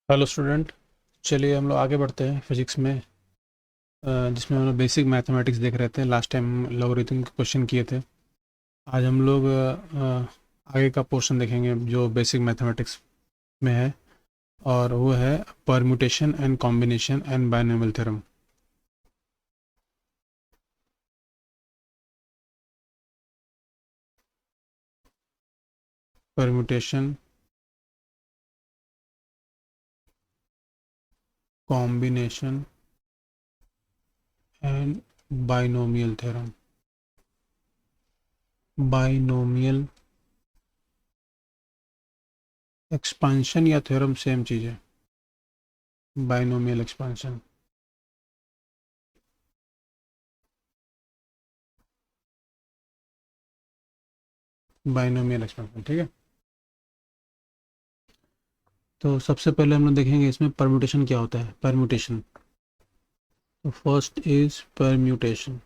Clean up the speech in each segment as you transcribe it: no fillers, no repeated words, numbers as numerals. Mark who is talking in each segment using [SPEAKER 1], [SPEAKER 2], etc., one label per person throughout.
[SPEAKER 1] Hello student. चलिए हम लोग आगे बढ़ते हैं फिजिक्स में, जिसमें हम लोग बेसिक मैथमेटिक्स देख रहे थे। लास्ट टाइम लॉगरिथम के क्वेश्चन किए थे। आज हम लोग आगे का पोर्शन देखेंगे जो बेसिक मैथमेटिक्स में है, और वो है permutation and combination and binomial theorem. Permutation, combination and binomial theorem. Binomial expansion या थ्योरम सेम चीज़ है। बायनॉमियल एक्सपांशन, बायनॉमियल एक्सपांशन, ठीक है। तो सबसे पहले हम लोग देखेंगे इसमें परम्यूटेशन क्या होता है। परम्यूटेशन, तो फर्स्ट इज परम्यूटेशन।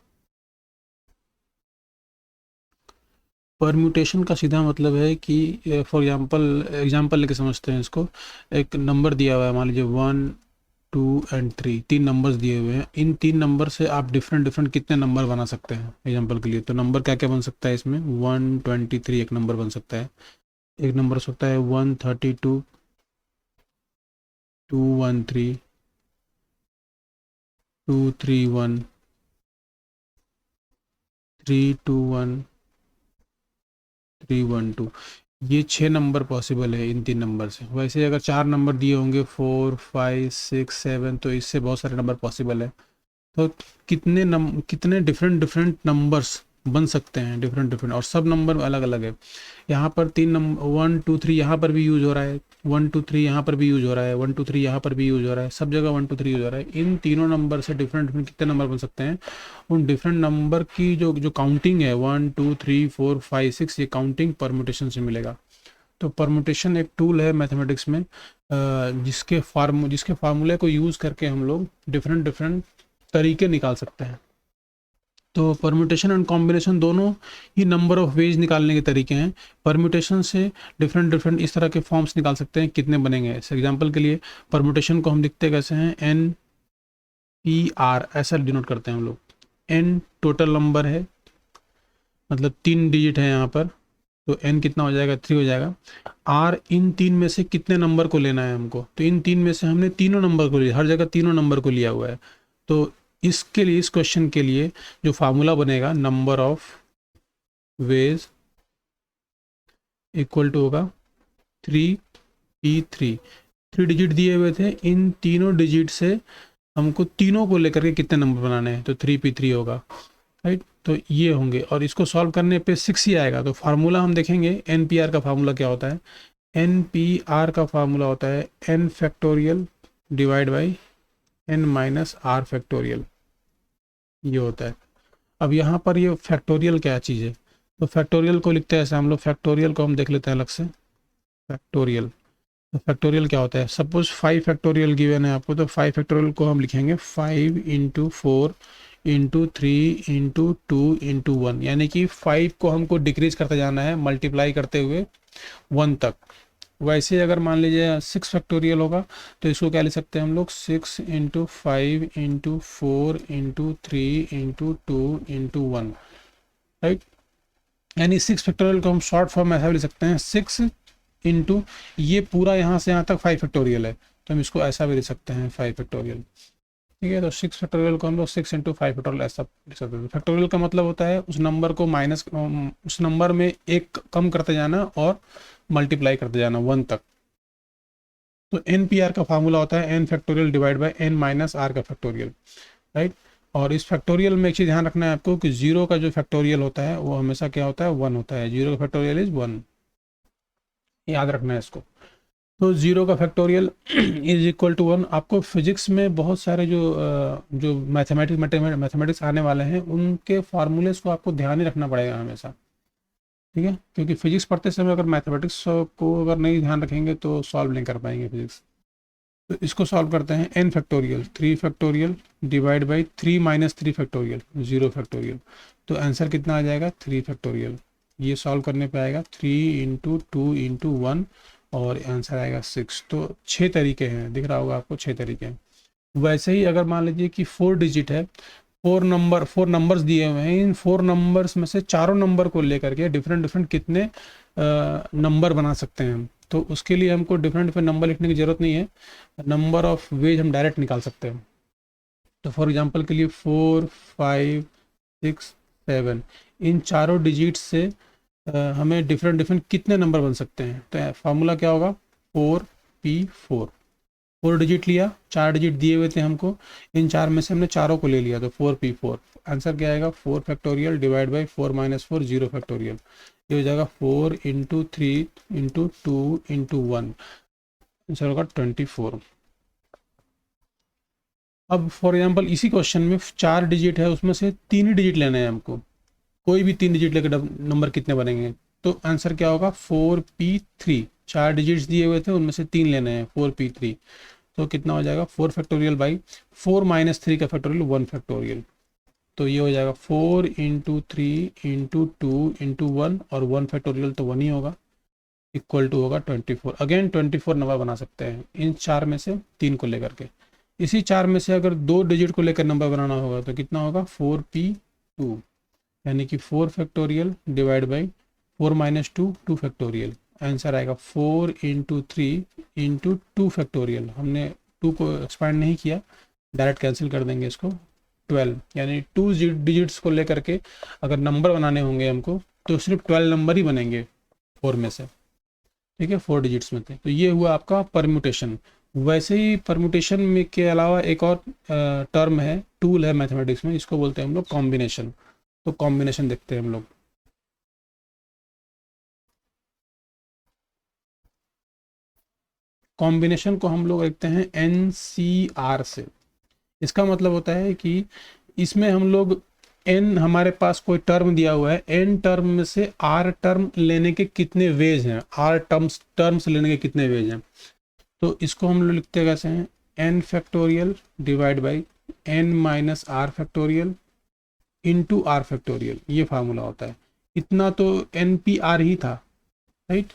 [SPEAKER 1] परम्यूटेशन का सीधा मतलब है कि फॉर एग्जांपल लेके समझते हैं इसको। एक नंबर दिया हुआ है, मान लीजिए 1, 2 एंड 3, तीन नंबर्स दिए हुए हैं। इन तीन नंबर से आप डिफरेंट डिफरेंट कितने नंबर बना सकते हैं एग्जांपल के लिए। तो नंबर क्या क्या बन सकता है इसमें, 123 एक नंबर बन सकता है। एक नंबर हो सकता है 132, 213, 231, 321, 312। ये छः नंबर पॉसिबल है इन तीन नंबर से। वैसे अगर चार नंबर दिए होंगे 4, 5, 6, 7, तो इससे बहुत सारे नंबर पॉसिबल है। तो कितने डिफरेंट डिफरेंट नंबर्स बन सकते हैं, डिफरेंट डिफरेंट, और सब नंबर अलग अलग है। यहाँ पर तीन नंबर 1, 2, 3 यहाँ पर भी यूज हो रहा है, 1, 2, 3 यहाँ पर भी यूज हो रहा है, 1, 2, 3 यहाँ पर भी यूज हो रहा है, सब जगह 1, 2, 3 यूज हो रहा है। इन तीनों नंबर से डिफरेंट डिफरेंट कितने नंबर बन सकते हैं। उन डिफरेंट नंबर की जो जो काउंटिंग है, 1, 2, 3, 4, 5, 6, ये काउंटिंग परमुटेशन से मिलेगा। तो परमुटेशन एक टूल है मैथमेटिक्स में, जिसके फार्मूले को यूज़ करके हम लोग डिफरेंट डिफरेंट तरीके निकाल सकते हैं। तो परम्यूटेशन एंड कॉम्बिनेशन दोनों ही नंबर ऑफ वेज निकालने के तरीके हैं। परम्यूटेशन से डिफरेंट डिफरेंट इस तरह के फॉर्म्स निकाल सकते हैं, कितने बनेंगे। ऐसे एग्जांपल के लिए परम्यूटेशन को हम लिखते कैसे हैं, एन पी आर, ऐसा डिनोट करते हैं हम लोग। एन टोटल नंबर है, मतलब तीन डिजिट है यहाँ पर, तो एन कितना हो जाएगा, 3 हो जाएगा। आर, इन तीन में से कितने नंबर को लेना है हमको, तो इन तीन में से हमने तीनों नंबर को लिया, हर जगह तीनों नंबर को लिया हुआ है। तो इसके लिए, इस क्वेश्चन के लिए जो फार्मूला बनेगा, number of ways equal to होगा 3p3। 3 डिजिट दिए हुए थे, इन तीनों डिजिट से हमको तीनों को लेकर के कितने नंबर बनाने हैं, तो 3p3 होगा, राइट। तो ये होंगे, और इसको सॉल्व करने पे 6 ही आएगा। तो फार्मूला हम देखेंगे, एन पी आर का फार्मूला क्या होता है। एन पी आर का फार्मूला होता है N factorial divide by N minus R factorial, ये होता है। अब यहाँ पर ये फैक्टोरियल क्या चीज़ है, तो फैक्टोरियल को लिखते हैं ऐसे हम लोग। फैक्टोरियल को हम देख लेते हैं अलग से। फैक्टोरियल, तो फैक्टोरियल क्या होता है। सपोज 5 फैक्टोरियल गिवन है आपको, तो 5 फैक्टोरियल को हम लिखेंगे 5 × 4 × 3 × 2 × 1, यानी कि 5 को हमको डिक्रीज करते जाना है, मल्टीप्लाई करते हुए 1 तक। वैसे अगर मान लीजिए 6 फैक्टोरियल होगा, तो इसको क्या लिख सकते हैं हम लोग, 6 × 5 × 4 × 3 × 2 × 1, राइट। यानी 6 फैक्टोरियल को हम शॉर्ट फॉर्म में ऐसा भी लिख सकते हैं, 6 इंटू, ये पूरा यहाँ से यहाँ तक 5 फैक्टोरियल है, तो हम इसको ऐसा भी लिख सकते हैं 5 फैक्टोरियल, ठीक है। तो 6 फैक्टोरियल को हम लोग 6 × 5 फैक्टोरियल ऐसा लिख सकते हैं। फैक्टोरियल का मतलब होता है उस नंबर को माइनस, उस नंबर में एक कम करते जाना और मल्टीप्लाई करते जाना 1 तक। तो एन पी आर का फार्मूला होता है N factorial divide by N minus R का फैक्टोरियल, राइट। और इस फैक्टोरियल में एक चीज़ ध्यान रखना है आपको कि जीरो का जो फैक्टोरियल होता है वो हमेशा क्या होता है, 1 होता है। जीरो का फैक्टोरियल इज 1, याद रखना है इसको। तो जीरो का फैक्टोरियल इज इक्वल टू 1। आपको फिजिक्स में बहुत सारे जो मैथमेटिक्स आने वाले हैं, उनके फार्मूलेस को आपको ध्यान ही रखना पड़ेगा हमेशा, ठीक है। क्योंकि फिजिक्स पढ़ते समय अगर मैथमेटिक्स को अगर नहीं ध्यान रखेंगे तो सॉल्व नहीं कर पाएंगे फिजिक्स। तो इसको सॉल्व करते हैं, N factorial 3 factorial divide by 3 minus 3 factorial 0 factorial. तो आंसर कितना आ जाएगा, 3 फैक्टोरियल। ये सॉल्व करने पे आएगा 3 × 2 × 1 और आंसर आएगा 6। तो 6 तरीके हैं, दिख रहा होगा आपको 6 तरीके हैं। वैसे ही अगर मान लीजिए कि 4 डिजिट है, 4 नंबर्स दिए हुए हैं, इन 4 नंबर्स में से चारों नंबर को लेकर के डिफरेंट डिफरेंट कितने नंबर बना सकते हैं हम। तो उसके लिए हमको डिफरेंट डिफरेंट नंबर लिखने की ज़रूरत नहीं है, नंबर ऑफ वेज हम डायरेक्ट निकाल सकते हैं। तो फॉर एग्जांपल के लिए 4, 5, 6, 7 इन चारों डिजिट्स से हमें डिफरेंट डिफरेंट कितने नंबर बन सकते हैं। तो फार्मूला क्या होगा, 4p4। 4 डिजिट लिया, 4 डिजिट दिए हुए थे हमको, इन 4 में से हमने चारों को ले लिया, तो 4p4। आंसर क्या आएगा, 4 factorial divide by 4 minus 4 0 factorial. ये हो जाएगा 4 इंटू 3 इंटू 2 इंटू 1, आंसर होगा 24। अब फॉर एग्जांपल इसी क्वेश्चन में 4 डिजिट है, उसमें से 3 ही डिजिट लेना है हमको, कोई भी 3 डिजिट लेकर नंबर कितने बनेंगे। तो आंसर क्या होगा, 4p3। 4 डिजिट्स दिए हुए थे, उनमें से 3 लेने हैं, 4p3। तो कितना हो जाएगा, 4 फैक्टोरियल बाई 4 माइनस 3 का फैक्टोरियल 1 फैक्टोरियल। तो ये हो जाएगा 4 इंटू 3 इंटू 2 इंटू 1, और 1 फैक्टोरियल तो 1 ही होगा, इक्वल टू होगा 24। अगेन 24 नंबर बना सकते हैं इन 4 में से 3 को लेकर के। इसी 4 में से अगर 2 डिजिट को लेकर नंबर बनाना होगा तो कितना होगा, 4p2, यानी कि 4 factorial divide by 4 minus 2 2 factorial. Answer आएगा 4 इंटू 3 इंटू 2 फैक्टोरियल। हमने 2 को एक्सपांड नहीं किया, डायरेक्ट कैंसिल कर देंगे इसको, 12। यानी 2 डिजिट्स को लेकर के अगर नंबर बनाने होंगे हमको तो सिर्फ 12 नंबर ही बनेंगे 4 में से, ठीक है, 4 डिजिट्स में थे। तो ये हुआ आपका परम्यूटेशन। वैसे ही परम्यूटेशन में के अलावा एक और टर्म है, टूल है मैथमेटिक्स में, इसको बोलते हैं हम लोग कॉम्बिनेशन। तो कॉम्बिनेशन देखते हैं हम लोग। कॉम्बिनेशन को हम लोग लिखते हैं NCR से। इसका मतलब होता है कि इसमें हम लोग n, हमारे पास कोई टर्म दिया हुआ है, n टर्म में से r टर्म लेने के कितने वेज हैं, r टर्म्स लेने के कितने वेज हैं। तो इसको हम लोग लिखते कैसे हैं, n factorial divide by n minus r factorial into r factorial. ये फार्मूला होता है। इतना तो NPR ही था, राइट,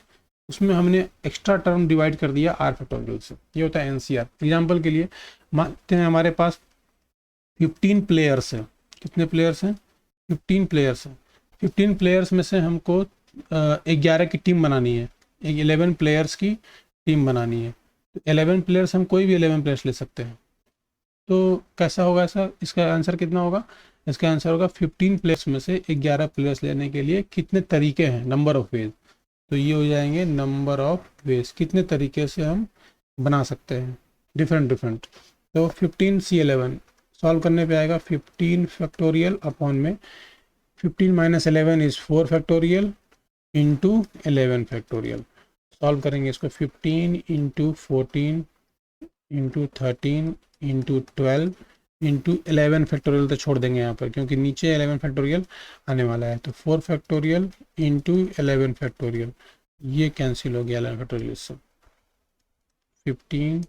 [SPEAKER 1] उसमें हमने एक्स्ट्रा टर्म डिवाइड कर दिया r फैक्टोरियल से। ये होता है NCR। एग्जाम्पल के लिए मानते हैं हमारे पास 15 प्लेयर्स हैं। कितने प्लेयर्स हैं, 15 प्लेयर्स हैं। 15 प्लेयर्स में से हमको 11 की टीम बनानी है, 11 प्लेयर्स की टीम बनानी है। तो 11 प्लेयर्स, हम कोई भी 11 प्लेयर्स ले सकते हैं। तो कैसा होगा ऐसा, इसका आंसर कितना होगा, इसका आंसर होगा 15 प्लेयर्स में से 11 प्लेयर्स लेने के लिए कितने तरीके हैं, नंबर ऑफ वेज। तो ये हो जाएंगे नंबर ऑफ वेज, कितने तरीके से हम बना सकते हैं, डिफरेंट डिफरेंट। तो 15C11 सॉल्व करने पे आएगा 15 फैक्टोरियल अपॉन में 15 minus 11 is 4 factorial into 11 factorial. Solve करेंगे इसको, 15 into 14 into 13 into 12 into 11 factorial तो छोड़ देंगे यहाँ पर, क्योंकि नीचे 11 फैक्टोरियल आने वाला है। तो 4 फैक्टोरियल इंटू 11 फैक्टोरियल, ये कैंसिल हो गया 11 फैक्टोरियल इससे। 15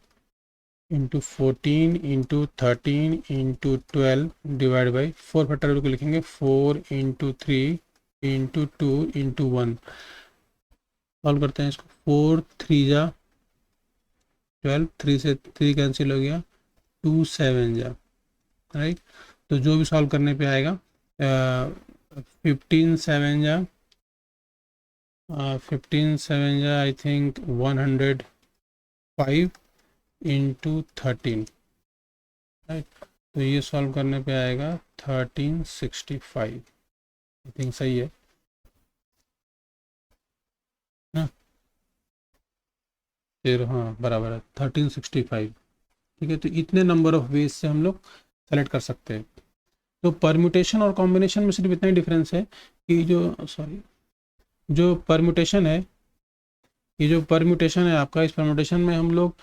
[SPEAKER 1] into 14 into 13 into 12 divide by 4 factorial को लिखेंगे 4 इंटू 3 इंटू 2 इंटू 1। सॉल्व करते हैं इसको, 4 3 जा 12, 3 से 3 कैंसिल हो गया, 2 7 जा, राइट। तो जो भी सॉल्व करने पे आएगा 15 7 जा 15 7 जा आई थिंक 105 इंटू 13, राइट। तो ये सॉल्व करने पे आएगा 1365, आई थिंक सही है ना, फिर हाँ बराबर है 1365, ठीक है। तो इतने नंबर ऑफ वेज से हम लोग सेलेक्ट कर सकते हैं। तो परम्यूटेशन और कॉम्बिनेशन में सिर्फ इतना ही डिफरेंस है कि जो परम्यूटेशन है, ये जो परम्यूटेशन है आपका, इस परम्यूटेशन में हम लोग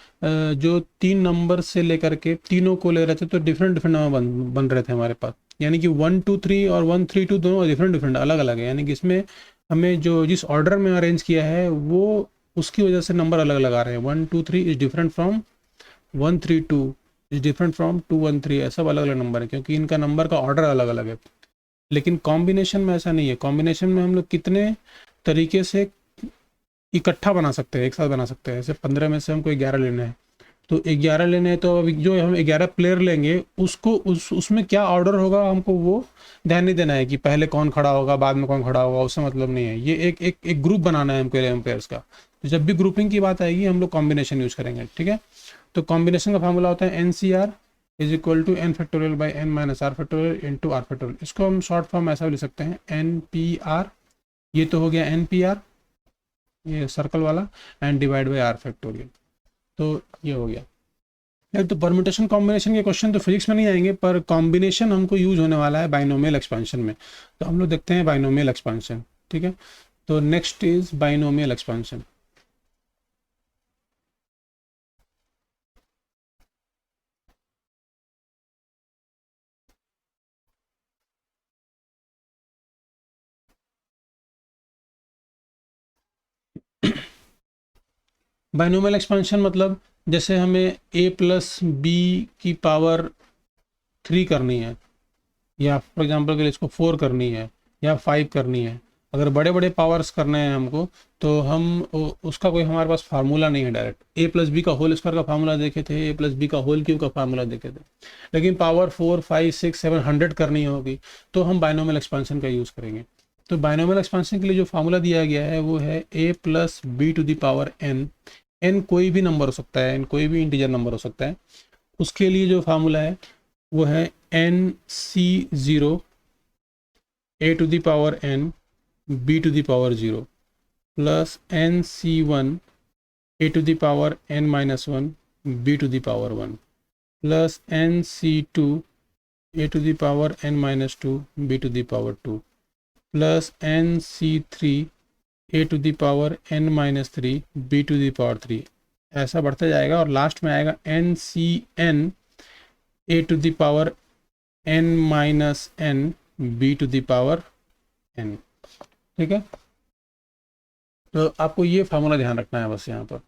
[SPEAKER 1] जो 3 नंबर से लेकर के तीनों को ले रहे थे, तो डिफरेंट डिफरेंट नंबर बन रहे थे हमारे पास। यानी कि 1 2 3 और 1 3 2 दोनों डिफरेंट डिफरेंट अलग अलग है। यानी कि इसमें हमें जो जिस ऑर्डर में अरेंज किया है वो उसकी वजह से नंबर अलग अलग आ रहे हैं। 1 2 3 is different from 1 3 2 is different from 2 1 3, सब अलग अलग नंबर है क्योंकि इनका नंबर का ऑर्डर अलग अलग है। लेकिन कॉम्बिनेशन में ऐसा नहीं है। कॉम्बिनेशन में हम लोग कितने तरीके से इकट्ठा बना सकते हैं, एक साथ बना सकते हैं। ऐसे 15 में से हमको 11 लेना है, तो 11 लेने हैं, तो अब जो हम 11 प्लेयर लेंगे उसको उसमें क्या ऑर्डर होगा हमको वो ध्यान नहीं देना है कि पहले कौन खड़ा होगा बाद में कौन खड़ा होगा, उससे मतलब नहीं है। ये एक ग्रुप बनाना है हमको 11 प्लेयर्स का। तो जब भी ग्रुपिंग की बात आएगी हम लोग कॉम्बिनेशन यूज करेंगे, ठीक है। तो कॉम्बिनेशन का फार्मूला होता है N C R is equal to N factorial by N minus R factorial into R factorial. इसको हम शॉर्ट फॉर्म ऐसा भी लिख सकते हैं एन पी आर, ये तो हो गया एन पी आर, ये सर्कल वाला, and divide by R factorial. तो ये हो गया यार। तो परम्यूटेशन कॉम्बिनेशन के क्वेश्चन तो फिजिक्स में नहीं आएंगे, पर कॉम्बिनेशन हमको यूज होने वाला है बाइनोमियल एक्सपेंशन में। तो हम लोग देखते हैं बाइनोमियल एक्सपेंशन, ठीक है। तो next is binomial expansion. Binomial expansion मतलब जैसे हमें a प्लस बी की पावर 3 करनी है, या फॉर एग्जांपल के लिए इसको 4 करनी है या 5 करनी है। अगर बड़े बड़े पावर्स करने हैं हमको, तो हम उसका कोई हमारे पास फार्मूला नहीं है डायरेक्ट। a प्लस बी का होल स्क्वायर का फार्मूला देखे थे, a प्लस बी का होल क्यूब का फार्मूला देखे थे, लेकिन पावर 4 5 6 7 100 करनी होगी तो हम बाइनोमियल एक्सपेंशन का यूज़ करेंगे। तो बाइनोमियल एक्सपेंशन के लिए जो फार्मूला दिया गया है वो है a plus B to the power n। n कोई भी नंबर हो सकता है, n कोई भी इंटीजर नंबर हो सकता है। उसके लिए जो फार्मूला है वो है N C zero A to the power n B to the power 0 plus N C one A to the power n minus 1 B to the power 1 plus N C two A to the power n minus 2 B to the power 2 plus N C three A to the power n minus 3 B to the power 3। ऐसा बढ़ता जाएगा और last में आएगा N C N A to the power n minus n B to the power n, ठीक है। तो आपको ये फार्मूला ध्यान रखना है बस यहाँ पर।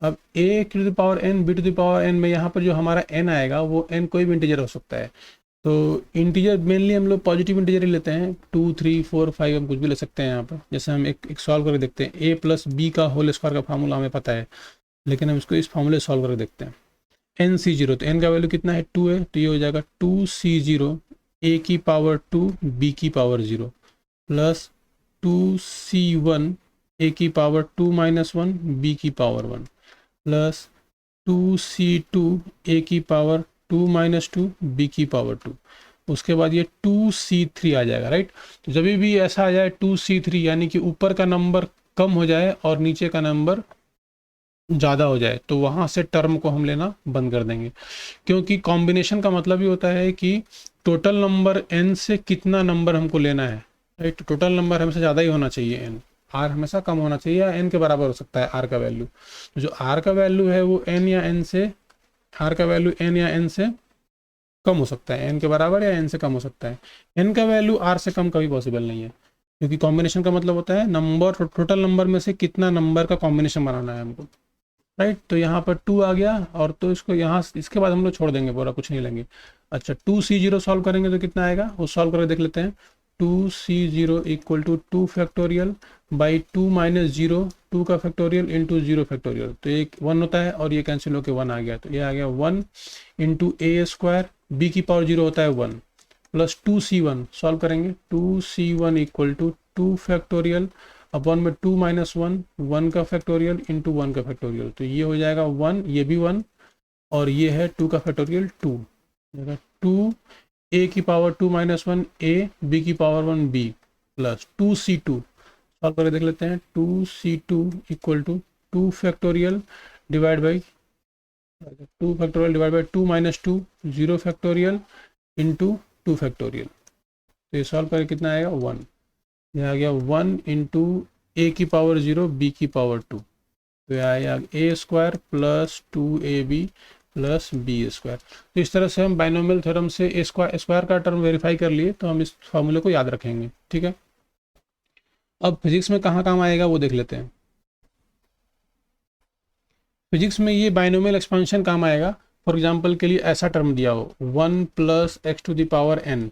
[SPEAKER 1] अब a to the power n B to the power n में यहाँ पर जो हमारा n आएगा वो n कोई भी इंटीजर हो सकता है। तो इंटीजर मेनली हम लोग पॉजिटिव इंटीजर ही लेते हैं, 2 3 4 5 हम कुछ भी ले सकते हैं यहाँ पर। जैसे हम एक सॉल्व करके देखते हैं, a प्लस बी का होल स्क्वायर का फार्मूला हमें पता है, लेकिन हम इसको इस फार्मूले सॉल्व करके देखते हैं। एन सी जीरो, तो n का वैल्यू कितना है 2 है, तो ये हो जाएगा 2c0 a की पावर 2 b की पावर 0 प्लस 2c1 a की पावर 2 माइनस 1 b की पावर 1 प्लस 2c2 a की पावर 2 माइनस 2 b की पावर 2। उसके बाद ये 2c3 आ जाएगा, राइट। तो जब भी ऐसा आ जाए 2c3, यानी कि ऊपर का नंबर कम हो जाए और नीचे का नंबर ज़्यादा हो जाए, तो वहाँ से टर्म को हम लेना बंद कर देंगे। क्योंकि कॉम्बिनेशन का मतलब ही होता है कि टोटल नंबर n से कितना नंबर हमको लेना है, राइट। टोटल नंबर हमेशा ज़्यादा ही होना चाहिए, n r हमेशा कम होना चाहिए या n के बराबर हो सकता है r का वैल्यू। तो जो r का वैल्यू है वो n या n से, r का वैल्यू n या n से कम हो सकता है, n के बराबर या n से कम हो सकता है। n का वैल्यू r से कम कभी पॉसिबल नहीं है, क्योंकि कॉम्बिनेशन का मतलब होता है नंबर, टोटल नंबर में से कितना नंबर का कॉम्बिनेशन बनाना है हमको, राइट। तो यहाँ पर 2 आ गया, और तो इसको यहाँ इसके बाद हम लोग छोड़ देंगे, पूरा कुछ नहीं लेंगे। अच्छा 2c0 सॉल्व करेंगे तो कितना आएगा वो सॉल्व करके देख लेते हैं। 2c0 equal to 2 factorial by 2 minus 0, 2 का फैक्टोरियल इंटू 0 फैक्टोरियल, तो एक 1 होता है और ये कैंसिल होकर 1 आ गया, तो ये आ गया 1 इंटू ए स्क्वायर, बी की पावर 0 होता है 1 प्लस 2c1 सॉल्व करेंगे। 2c1 equal to 2 factorial upon में 2 माइनस 1, 1 का फैक्टोरियल इंटू 1 का फैक्टोरियल, तो ये हो जाएगा 1, ये भी 1, और ये है 2 का फैक्टोरियल 2, 2 a की पावर 2 माइनस 1 a, b की power 1 b plus 2c2 solve करके देख लेते हैं। 2c2 equal to 2 factorial divide by 2 minus 2, 0 factorial into 2 factorial, तो ये सॉल्व करके कितना आएगा 1। यह आ गया 1 इंटू ए की पावर 0 बी की पावर 2, तो यह आया A square plus 2ab plus B square. तो इस तरह से हम बाइनोमियल थ्योरम से ए स्क्वायर का टर्म वेरीफाई कर लिए, तो हम इस फॉर्मूले को याद रखेंगे, ठीक है। अब फिजिक्स में कहाँ काम आएगा वो देख लेते हैं। फिजिक्स में ये बाइनोमियल एक्सपेंशन काम आएगा। फॉर एग्जांपल के लिए ऐसा टर्म दिया हो 1 plus x to the power n,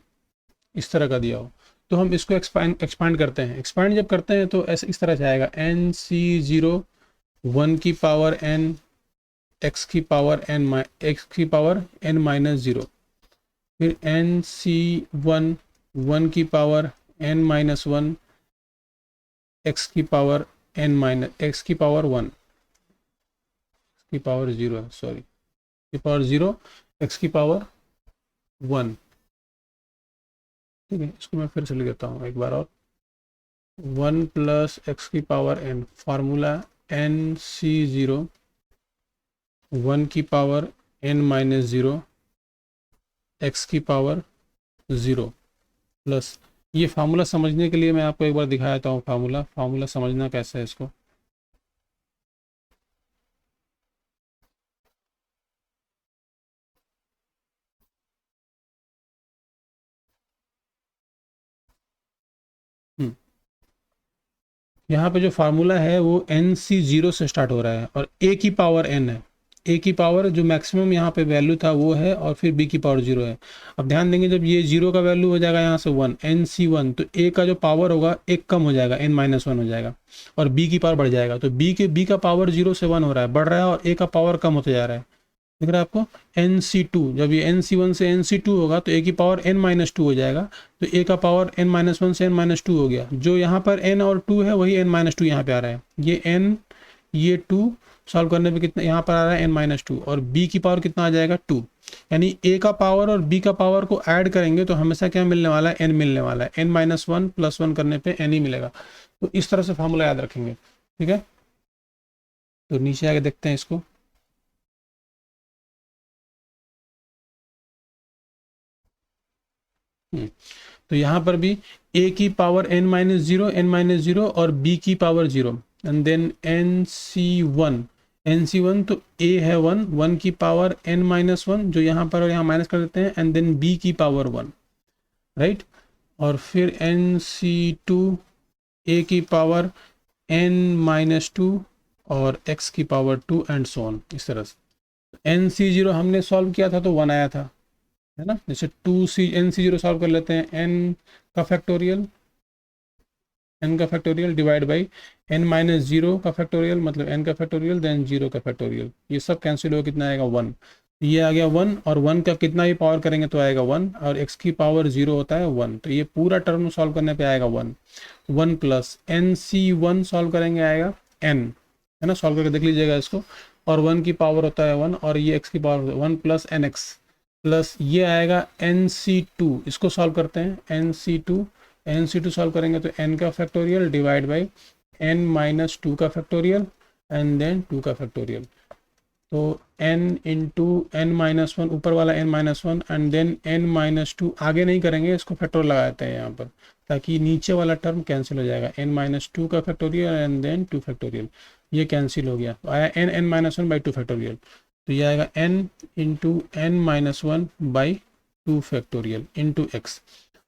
[SPEAKER 1] इस तरह का दिया हो, तो हम इसको एक्सपांड करते हैं। एक्सपांड जब करते हैं तो ऐसे इस तरह से आएगा NC0 1 की पावर n x की पावर n माइनस 0, फिर NC1 1 की पावर n माइनस 1 x की पावर x की पावर 1 की पावर 0 है, सॉरी, की पावर 0 x की पावर 1। ठीक है, इसको मैं फिर से लिख देता हूँ एक बार और। 1 प्लस एक्स की पावर n, फार्मूला NC0 1 की पावर n माइनस 0 x की पावर 0 प्लस, ये फार्मूला समझने के लिए मैं आपको एक बार दिखाया था हूँ। फार्मूला समझना कैसे है इसको। यहाँ पे जो फार्मूला है वो NC0 से स्टार्ट हो रहा है और a की पावर n है। a की पावर जो मैक्सिमम यहाँ पे वैल्यू था वो है, और फिर b की पावर 0 है। अब ध्यान देंगे जब ये 0 का वैल्यू हो जाएगा यहाँ से 1 NC1, तो a का जो पावर होगा एक कम हो जाएगा, n-1 हो जाएगा, और b की पावर बढ़ जाएगा। तो b का पावर 0 से 1 हो रहा है, बढ़ रहा है, और a का पावर कम होते जा रहा है। दिख रहा है आपको। NC2, जब ये NC1 से NC2 होगा तो a की पावर n-2 हो जाएगा, तो a का पावर n-1 से n-2 हो गया। जो यहाँ पर n और 2 है वही n-2 यहाँ पे आ रहा है। ये n, ये 2 सॉल्व करने पे कितना यहाँ पर आ रहा है n-2, और b की पावर कितना आ जाएगा 2। यानी a का पावर और b का पावर को ऐड करेंगे तो हमेशा क्या मिलने वाला है, n मिलने वाला है। n-1 प्लस 1 करने पे n ही मिलेगा। तो इस तरह से फार्मूला याद रखेंगे। ठीक है, तो नीचे आके देखते हैं इसको। तो यहाँ पर भी a की पावर n-0 और b की पावर 0, एंड देन NC1 तो a है 1 की पावर n-1 जो यहाँ पर और यहाँ माइनस कर देते हैं, एंड देन b की पावर 1, राइट। और फिर NC2 a की पावर n-2 और x की पावर 2 एंड सो ऑन, इस तरह से। NC0 हमने सॉल्व किया था तो 1 आया था, है ना। जैसे NC0 सॉल्व कर लेते हैं, n का फैक्टोरियल डिवाइड बाई n-0 का फैक्टोरियल, मतलब n का फैक्टोरियल देन 0 का फैक्टोरियल। ये सब कैंसिल हो, कितना आएगा 1। ये आ गया 1, और 1 का कितना भी पावर करेंगे तो आएगा 1, और x की पावर 0 होता है 1, तो ये पूरा टर्म सॉल्व करने पे आएगा 1 प्लस NC1 सॉल्व करेंगे आएगा n, है ना। सॉल्व करके देख लीजिएगा इसको, और 1 की पावर होता है 1, और ये x की पावर 1 प्लस nx, प्लस ये आएगा NC2। इसको सॉल्व करते हैं, NC2 सॉल्व करेंगे तो n का फैक्टोरियल डिवाइड बाई n-2 का फैक्टोरियल एंड देन 2 का फैक्टोरियल। तो n इंटू n-1, ऊपर वाला n-1 एंड देन n-2, आगे नहीं करेंगे, इसको फैक्टोरियल लगाते हैं यहाँ पर, ताकि नीचे वाला टर्म कैंसिल हो जाएगा। n-2 का फैक्टोरियल एंड देन 2 फैक्टोरियल, ये कैंसिल हो गया, तो आया n-1 बाई 2 फैक्टोरियल। तो ये आएगा n into n-1 by 2 factorial into x।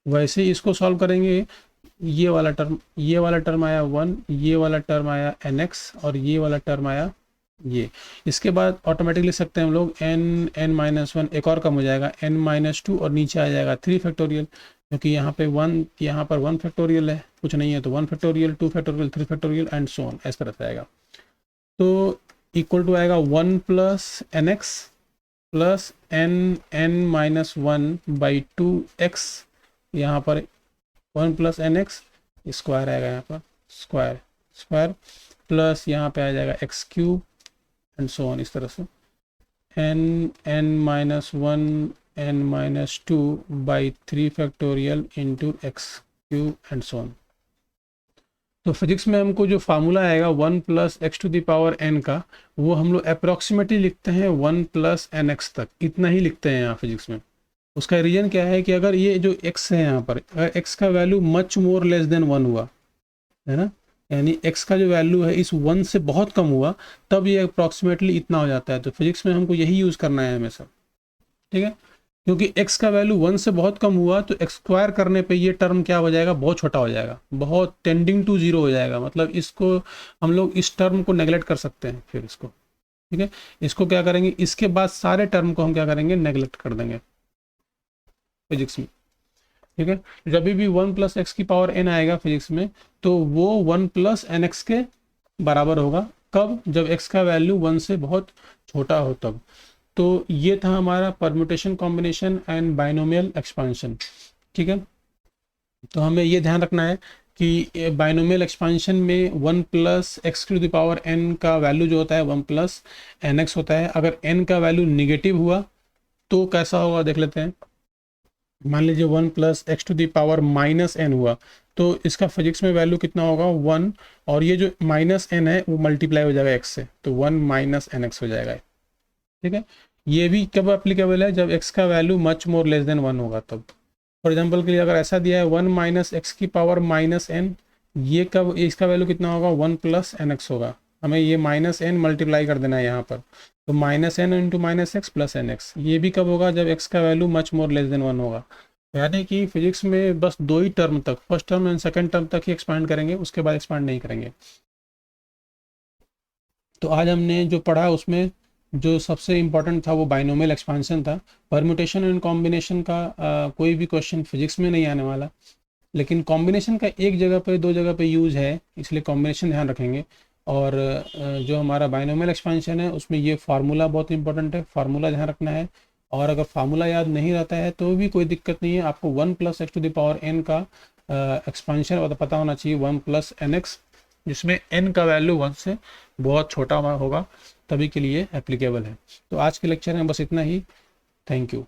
[SPEAKER 1] वैसे ही इसको सॉल्व करेंगे, ये वाला टर्म आया 1, ये वाला टर्म आया nx, और ये वाला टर्म आया ये। इसके बाद ऑटोमेटिकली लिख सकते हैं हम लोग n-1, एक और कम हो जाएगा n-2, और नीचे आ जाएगा 3 फैक्टोरियल, क्योंकि यहाँ पे 1, यहाँ पर 1 फैक्टोरियल है, कुछ नहीं है, तो 1 factorial, 2 factorial, 3 factorial and so on, इस तरह से आएगा। तो इक्वल टू आएगा 1 plus nx plus n-1 by 2x, यहाँ पर 1 प्लस nx स्क्वायर आएगा, यहाँ पर स्क्वायर प्लस यहाँ पे आ जाएगा x³ एंड सो ऑन, इस तरह से n-1 n-2 by 3 factorial into x³ and so on. तो फिजिक्स में हमको जो फार्मूला आएगा 1 plus x to the power n का, वो हम लोग अप्रॉक्सीमेटली लिखते हैं 1 प्लस nx तक, इतना ही लिखते हैं यहाँ फिजिक्स में। उसका रीजन क्या है कि अगर ये जो x है यहाँ पर, अगर x का value much more less than 1 हुआ, है ना, यानी x का जो वैल्यू है इस 1 से बहुत कम हुआ, तब ये अप्रॉक्सीमेटली इतना हो जाता है। तो फिजिक्स में हमको यही यूज़ करना है हमेशा, ठीक है, क्योंकि x का वैल्यू 1 से बहुत कम हुआ तो x स्क्वायर करने पे ये टर्म क्या हो जाएगा, बहुत छोटा हो जाएगा, बहुत टेंडिंग टू 0 हो जाएगा। मतलब इसको हम लोग इस टर्म को नेगलेक्ट कर सकते हैं, फिर इसको, ठीक है, इसको क्या करेंगे, इसके बाद सारे टर्म को हम क्या करेंगे, नेगलेक्ट कर देंगे फिजिक्स में। ठीक है, जब भी 1 + x की पावर n आएगा फिजिक्स में, तो वो 1 + nx के बराबर होगा। कब? जब x का वैल्यू 1 से बहुत छोटा हो तब। तो ये था हमारा permutation combination and binomial expansion. ठीक है, तो हमें ये ध्यान रखना है कि बाइनोमियल एक्सपांशन में 1 + x⁴n का वैल्यू जो होता है 1 + nx होता है। अगर n का वैल्यू निगेटिव हुआ तो कैसा होगा देख लेते हैं। मान लीजिए 1 + x⁴ n हुआ, तो इसका फिजिक्स में वैल्यू कितना होगा 1, और ये जो -n है वो मल्टीप्लाई हो जाएगा x से, तो 1 - nx हो जाएगा। ठीक है, ये भी कब एप्लीकेबल है? जब x का value much more less than 1 होगा तब। फॉर एग्जांपल के लिए अगर ऐसा दिया है 1 - x⁻−n, ये कब, इसका वैल्यू कितना होगा 1 + nx होगा। हमें ये -n मल्टीप्लाई कर देना है यहाँ पर, तो -n × -x + nx, ये भी कब होगा? जब x का value much more less than 1 होगा। यानी कि फिजिक्स में बस 2 ही टर्म तक, first term and second term तक ही एक्सपांड करेंगे, उसके बाद एक्सपांड नहीं करेंगे। तो आज हमने जो पढ़ा उसमें जो सबसे इम्पोर्टेंट था वो बाइनोमियल एक्सपांशन था। परम्यूटेशन एंड कॉम्बिनेशन का कोई भी क्वेश्चन फिजिक्स में नहीं आने वाला, लेकिन कॉम्बिनेशन का एक जगह पे, दो जगह पे यूज़ है, इसलिए कॉम्बिनेशन ध्यान रखेंगे। और जो हमारा बाइनोमियल एक्सपांशन है उसमें ये फार्मूला बहुत इंपॉर्टेंट है, फार्मूला ध्यान रखना है। और अगर फार्मूला याद नहीं रहता है तो भी कोई दिक्कत नहीं है, आपको 1 + x⁴n का एक्सपांशन पता होना चाहिए, 1 + nx, जिसमें n का वैल्यू 1 से बहुत छोटा होगा, तभी के लिए एप्लीकेबल है। तो आज के लेक्चर में बस इतना ही। Thank you.